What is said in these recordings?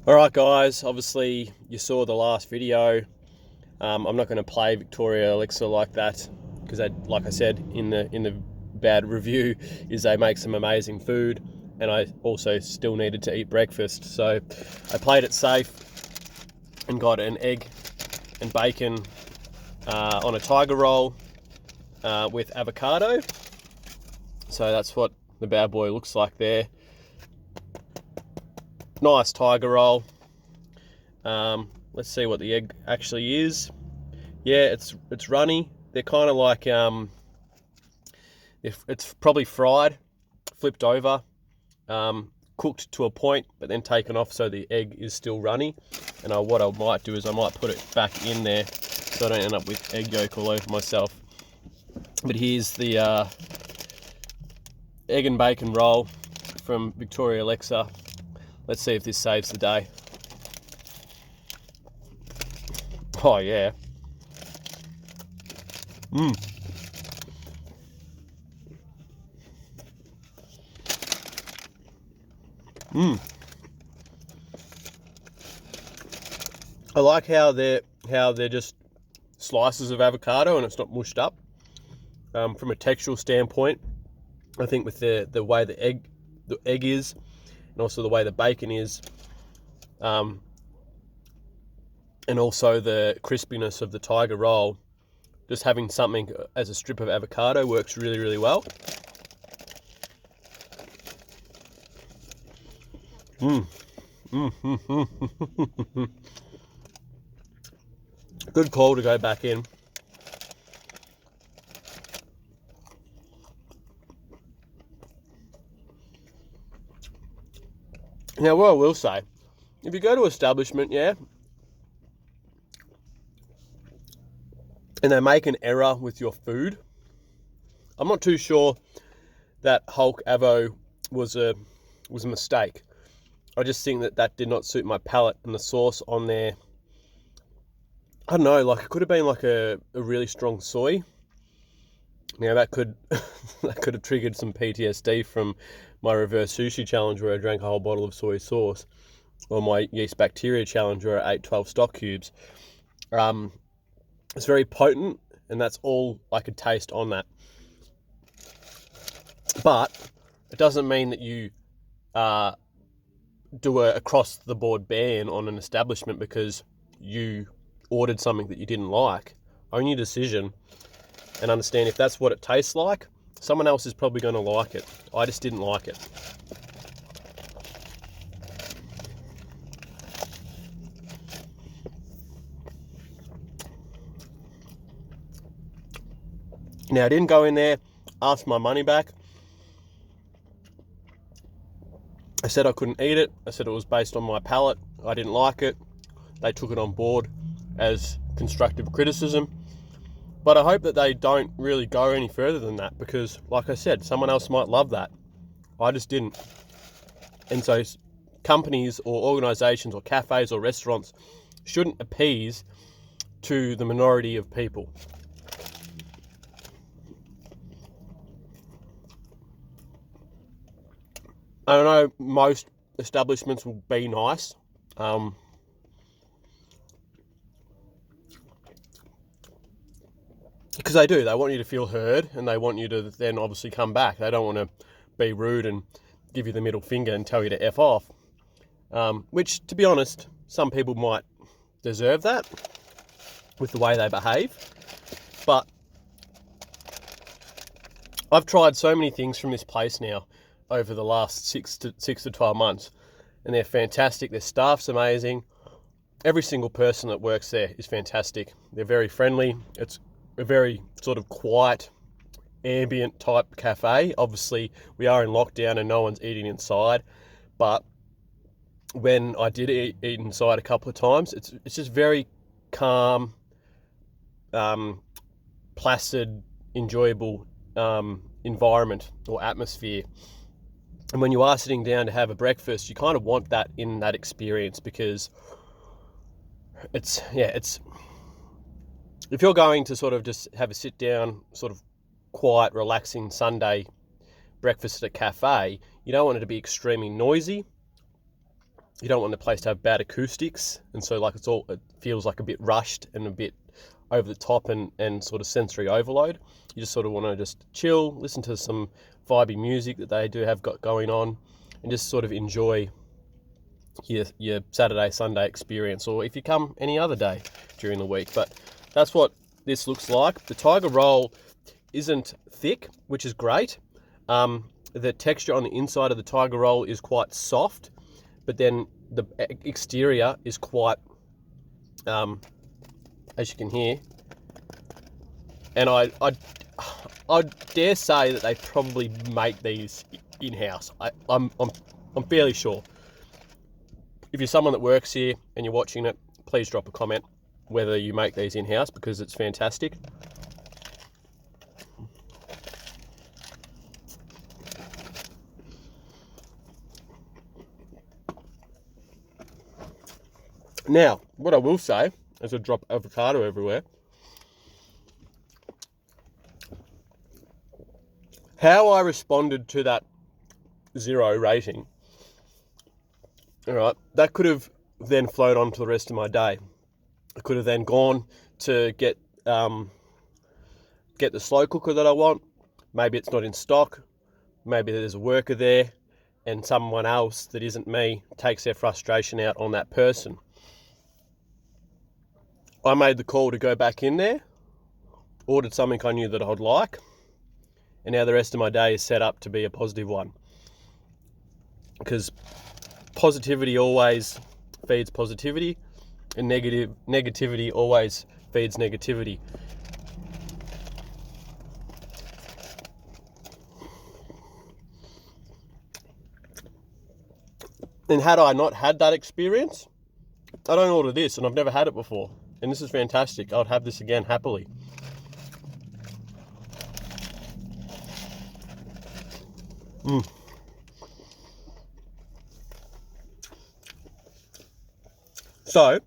Alright guys, obviously you saw the last video. I'm not going to play Victoria Elixir like that because, like I said in the bad review, is they make some amazing food, and I also still needed to eat breakfast. So I played it safe and got an egg and bacon on a tiger roll with avocado. So that's what the bad boy looks like there. Nice tiger roll. Let's see what the egg actually is. Yeah, it's runny. They're kind of like if it's probably fried, flipped over, cooked to a point, but then taken off so the egg is still runny. And what I might do is I might put it back in there so I don't end up with egg yolk all over myself. But here's the egg and bacon roll from Victoria Elixir. Let's see if this saves the day. Oh yeah. I like how they're just slices of avocado and it's not mushed up. From a textural standpoint, I think with the way the egg is, and also the way the bacon is, and also the crispiness of the tiger roll, just having something as a strip of avocado works really, really well. Good call to go back in. Now, what I will say, if you go to establishment, yeah, and they make an error with your food, I'm not too sure that Hulk Avo was a mistake. I just think that did not suit my palate, and the sauce on there, I don't know, like it could have been like a really strong soy. Now that could that could have triggered some PTSD from my reverse sushi challenge where I drank a whole bottle of soy sauce, or my yeast bacteria challenge where I ate 12 stock cubes. It's very potent, and that's all I could taste on that. But it doesn't mean that you do a across the board ban on an establishment because you ordered something that you didn't like. Own your decision and understand if that's what it tastes like, someone else is probably going to like it. I just didn't like it. Now, I didn't go in there, ask my money back. I said I couldn't eat it. I said it was based on my palate. I didn't like it. They took it on board as constructive criticism. But I hope that they don't really go any further than that because, like I said, someone else might love that. I just didn't. And so companies or organisations or cafes or restaurants shouldn't appease to the minority of people. I don't know, most establishments will be nice. Because they do. They want you to feel heard, and they want you to then obviously come back. They don't want to be rude and give you the middle finger and tell you to F off. Which, to be honest, some people might deserve that with the way they behave. But I've tried so many things from this place now over the last 6 to 12 months, and they're fantastic. Their staff's amazing. Every single person that works there is fantastic. They're very friendly. It's a very sort of quiet, ambient type cafe. Obviously, we are in lockdown and no one's eating inside, but when I did eat inside a couple of times, it's just very calm, placid, enjoyable environment or atmosphere. And when you are sitting down to have a breakfast, you kind of want that in that experience because it's if you're going to sort of just have a sit down, sort of quiet, relaxing Sunday breakfast at a cafe, you don't want it to be extremely noisy. you don't want the place to have bad acoustics, and so like it feels like a bit rushed and a bit over the top and sort of sensory overload. You just sort of want to just chill, listen to some vibey music that they do have got going on, and just sort of enjoy your Saturday, Sunday experience, or if you come any other day during the week. But that's what this looks like. The tiger roll isn't thick, which is great. The texture on the inside of the tiger roll is quite soft, but then the exterior is quite, as you can hear, and I dare say that they probably make these in-house. I'm fairly sure. If you're someone that works here and you're watching it, please drop a comment whether you make these in-house, because it's fantastic. Now, what I will say, as I drop avocado everywhere, how I responded to that 0 rating, all right, that could have then flowed on to the rest of my day. I could have then gone to get the slow cooker that I want. Maybe it's not in stock. Maybe there's a worker there, and someone else that isn't me takes their frustration out on that person. I made the call to go back in there, ordered something I knew that I'd like, and now the rest of my day is set up to be a positive one. Because positivity always feeds positivity, and negativity always feeds negativity. And had I not had that experience, I don't order this, and I've never had it before. And this is fantastic. I'd have this again happily. So,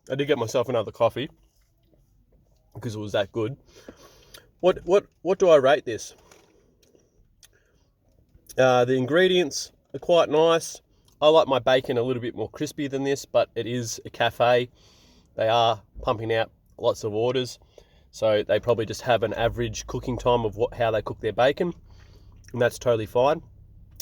I did get myself another coffee because it was that good. What do I rate this? The ingredients are quite nice. I like my bacon a little bit more crispy than this, but it is a cafe. They are pumping out lots of orders, so they probably just have an average cooking time of how they cook their bacon, and that's totally fine.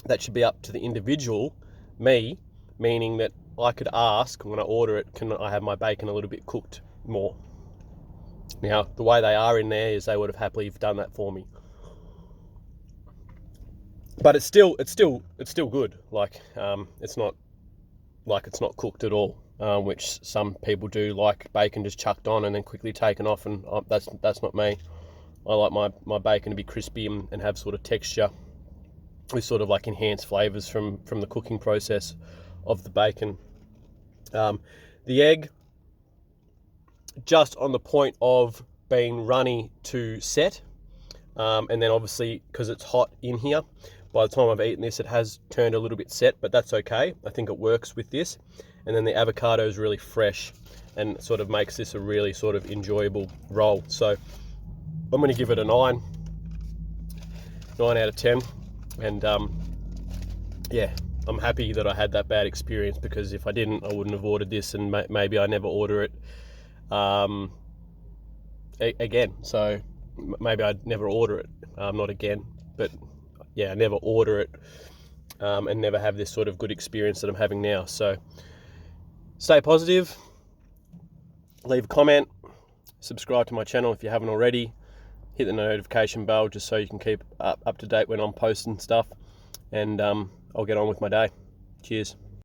That should be up to the individual, me, meaning that I could ask when I order it, can I have my bacon a little bit cooked more? Now, the way they are in there is they would have happily done that for me. But it's still good. Like, it's not like it's not cooked at all, which some people do, like bacon just chucked on and then quickly taken off, and that's not me. I like my bacon to be crispy and have sort of texture with sort of like enhanced flavors from the cooking process of the bacon. The egg, just on the point of being runny to set, and then obviously because it's hot in here, by the time I've eaten this, it has turned a little bit set, but that's okay. I think it works with this. And then the avocado is really fresh and sort of makes this a really sort of enjoyable roll. So I'm going to give it a 9 out of 10. And yeah, I'm happy that I had that bad experience, because if I didn't, I wouldn't have ordered this, and maybe I never order it again. So maybe I'd never order it, not again, but yeah, I never order it and never have this sort of good experience that I'm having now. So stay positive, leave a comment, subscribe to my channel if you haven't already, hit the notification bell just so you can keep up to date when I'm posting stuff, and I'll get on with my day. Cheers.